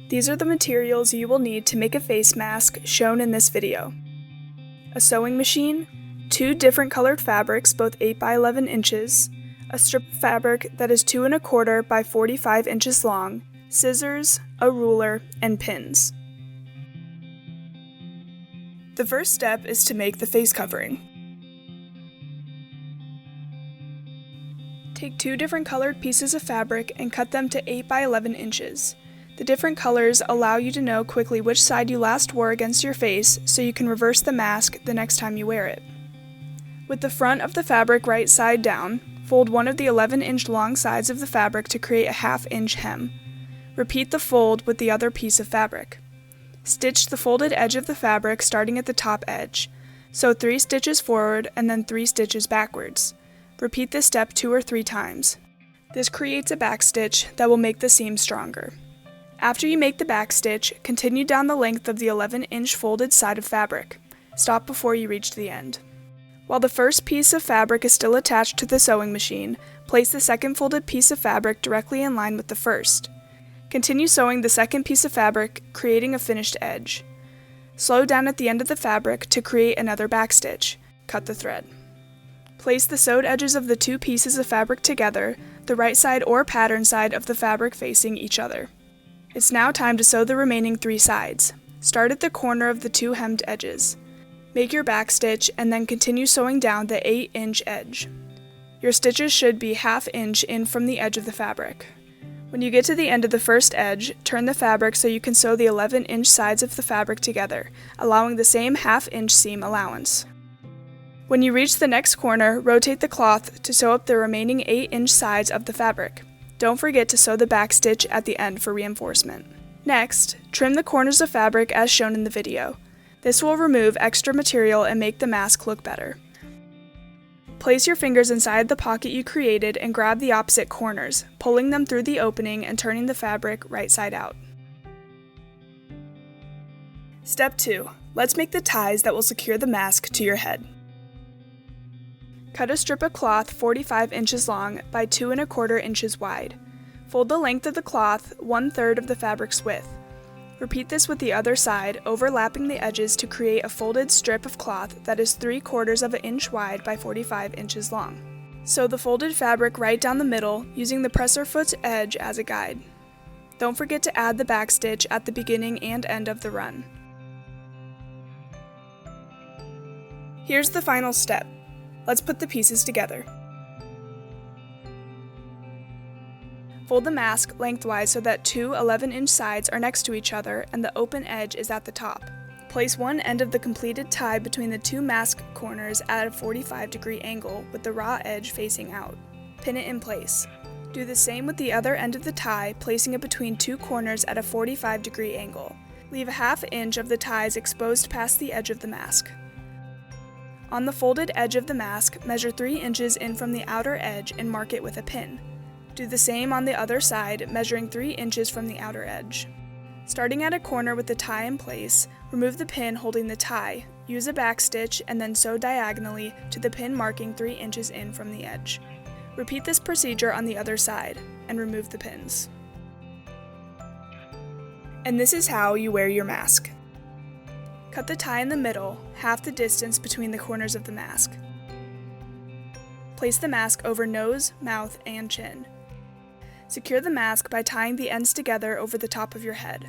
These are the materials you will need to make a face mask shown in this video. A sewing machine, 2 different colored fabrics, both 8 by 11 inches, a strip of fabric that is 2 1/4 by 45 inches long, scissors, a ruler, and pins. The first step is to make the face covering. Take 2 different colored pieces of fabric and cut them to 8 by 11 inches. The different colors allow you to know quickly which side you last wore against your face so you can reverse the mask the next time you wear it. With the front of the fabric right side down, fold one of the 11-inch long sides of the fabric to create a 1/2 inch hem. Repeat the fold with the other piece of fabric. Stitch the folded edge of the fabric starting at the top edge. Sew 3 stitches forward and then 3 stitches backwards. Repeat this step 2 or 3 times. This creates a back stitch that will make the seam stronger. After you make the back stitch, continue down the length of the 11-inch folded side of fabric. Stop before you reach the end. While the first piece of fabric is still attached to the sewing machine, place the second folded piece of fabric directly in line with the first. Continue sewing the second piece of fabric, creating a finished edge. Slow down at the end of the fabric to create another back stitch. Cut the thread. Place the sewed edges of the 2 pieces of fabric together, the right side or pattern side of the fabric facing each other. It's now time to sew the remaining 3 sides. Start at the corner of the 2 hemmed edges. Make your back stitch and then continue sewing down the 8-inch edge. Your stitches should be 1/2 inch in from the edge of the fabric. When you get to the end of the first edge, turn the fabric so you can sew the 11-inch sides of the fabric together, allowing the same 1/2 inch seam allowance. When you reach the next corner, rotate the cloth to sew up the remaining 8-inch sides of the fabric. Don't forget to sew the back stitch at the end for reinforcement. Next, trim the corners of fabric as shown in the video. This will remove extra material and make the mask look better. Place your fingers inside the pocket you created and grab the opposite corners, pulling them through the opening and turning the fabric right side out. Step 2. Let's make the ties that will secure the mask to your head. Cut a strip of cloth 45 inches long by 2 1/4 inches wide. Fold the length of the cloth 1/3 of the fabric's width. Repeat this with the other side, overlapping the edges to create a folded strip of cloth that is 3/4 of an inch wide by 45 inches long. Sew the folded fabric right down the middle, using the presser foot's edge as a guide. Don't forget to add the back stitch at the beginning and end of the run. Here's the final step. Let's put the pieces together. Fold the mask lengthwise so that 2 11-inch sides are next to each other and the open edge is at the top. Place one end of the completed tie between the 2 mask corners at a 45-degree angle with the raw edge facing out. Pin it in place. Do the same with the other end of the tie, placing it between 2 corners at a 45-degree angle. Leave a 1/2 inch of the ties exposed past the edge of the mask. On the folded edge of the mask, measure 3 inches in from the outer edge and mark it with a pin. Do the same on the other side, measuring 3 inches from the outer edge. Starting at a corner with the tie in place, remove the pin holding the tie, use a back stitch, and then sew diagonally to the pin marking 3 inches in from the edge. Repeat this procedure on the other side, and remove the pins. And this is how you wear your mask. Cut the tie in the middle, half the distance between the corners of the mask. Place the mask over nose, mouth, and chin. Secure the mask by tying the ends together over the top of your head.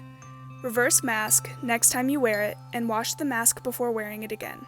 Reverse mask next time you wear it, and wash the mask before wearing it again.